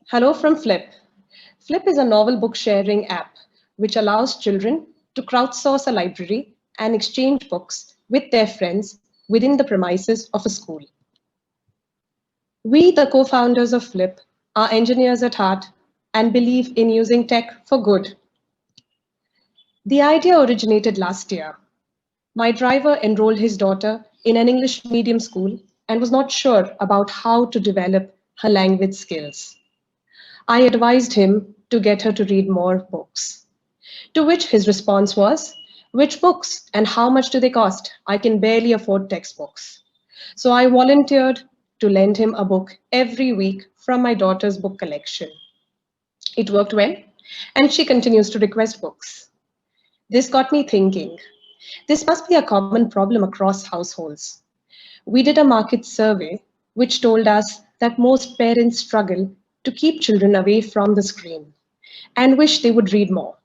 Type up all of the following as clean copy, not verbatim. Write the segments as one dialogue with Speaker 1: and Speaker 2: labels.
Speaker 1: Hello from Flip. Flip is a novel book sharing app which allows children to crowdsource a library and exchange books with their friends within the premises of a school. We, the co founders of Flip, are engineers at heart and believe in using tech for good. The idea originated last year. My driver enrolled his daughter in an English medium school and was not sure about how to develop her language skills. I advised him to get her to read more books. To which his response was, "Which books and how much do they cost? I can barely afford textbooks." So I volunteered to lend him a book every week from my daughter's book collection. It worked well, and she continues to request books. This got me thinking. This must be a common problem across households. We did a market survey which told us that most parents struggle to keep children away from the screen and wish they would read more.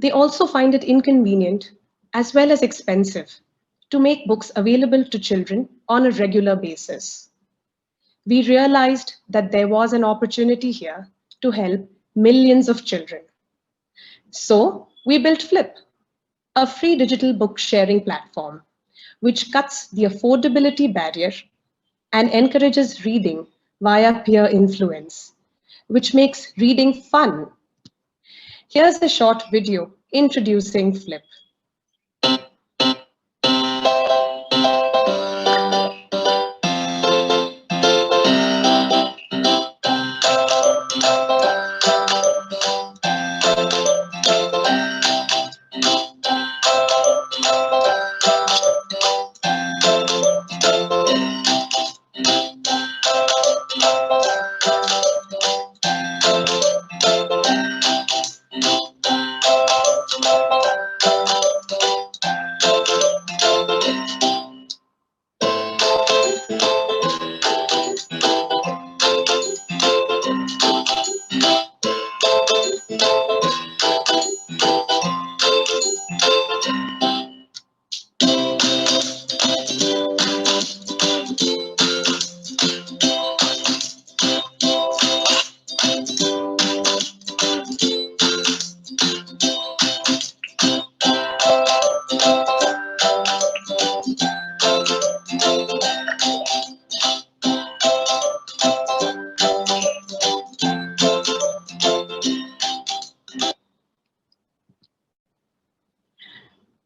Speaker 1: They also find it inconvenient as well as expensive to make books available to children on a regular basis. We realized that there was an opportunity here to help millions of children. So we built Flip, a free digital book sharing platform which cuts the affordability barrier and encourages reading via peer influence, which makes reading fun. Here's a short video introducing Flip.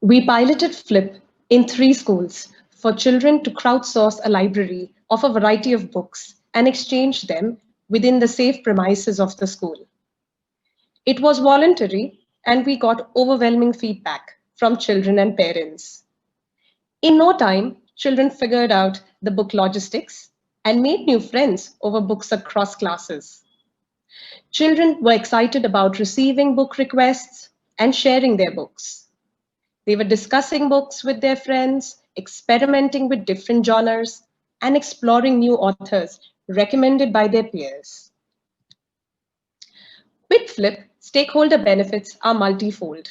Speaker 1: We piloted Flip in 3 schools for children to crowdsource a library of a variety of books and exchange them within the safe premises of the school. It was voluntary, and we got overwhelming feedback from children and parents. In no time, children figured out the book logistics and made new friends over books across classes. Children were excited about receiving book requests and sharing their books. They were discussing books with their friends, experimenting with different genres, and exploring new authors recommended by their peers. With Flip, stakeholder benefits are multifold.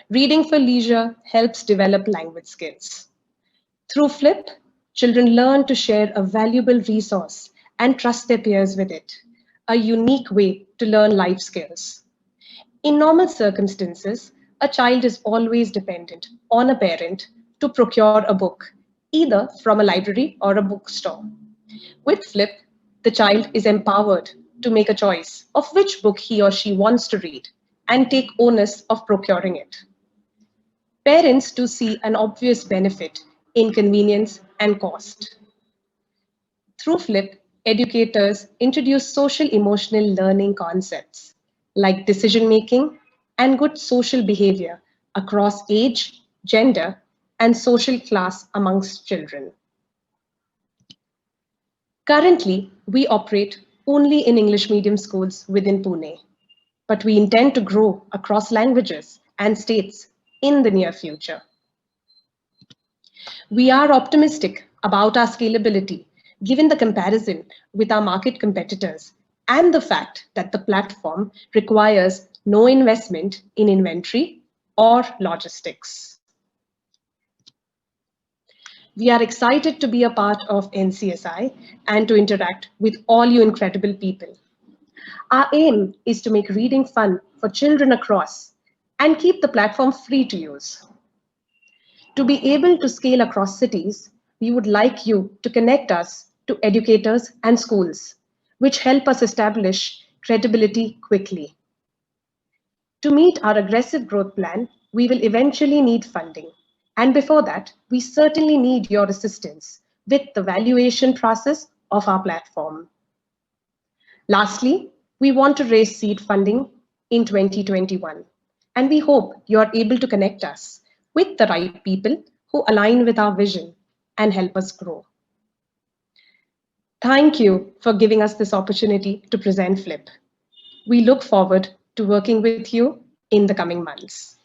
Speaker 1: Reading for leisure helps develop language skills. Through Flip, children learn to share a valuable resource and trust their peers with it, a unique way to learn life skills. In normal circumstances, a child is always dependent on a parent to procure a book, either from a library or a bookstore. With Flip, the child is empowered to make a choice of which book he or she wants to read and take onus of procuring it. Parents do see an obvious benefit in convenience and cost. Through Flip, educators introduce social emotional learning concepts like decision making and good social behavior across age, gender, and social class amongst children. Currently, we operate only in English medium schools within Pune, but we intend to grow across languages and states in the near future. We are optimistic about our scalability given the comparison with our market competitors and the fact that the platform requires no investment in inventory or logistics. We are excited to be a part of NCSI and to interact with all you incredible people. Our aim is to make reading fun for children across and keep the platform free to use. To be able to scale across cities, we would like you to connect us to educators and schools, which help us establish credibility quickly. To meet our aggressive growth plan, we will eventually need funding. And before that, we certainly need your assistance with the valuation process of our platform. Lastly, we want to raise seed funding in 2021, and we hope you are able to connect us with the right people who align with our vision and help us grow. Thank you for giving us this opportunity to present Flip. We look forward to working with you in the coming months.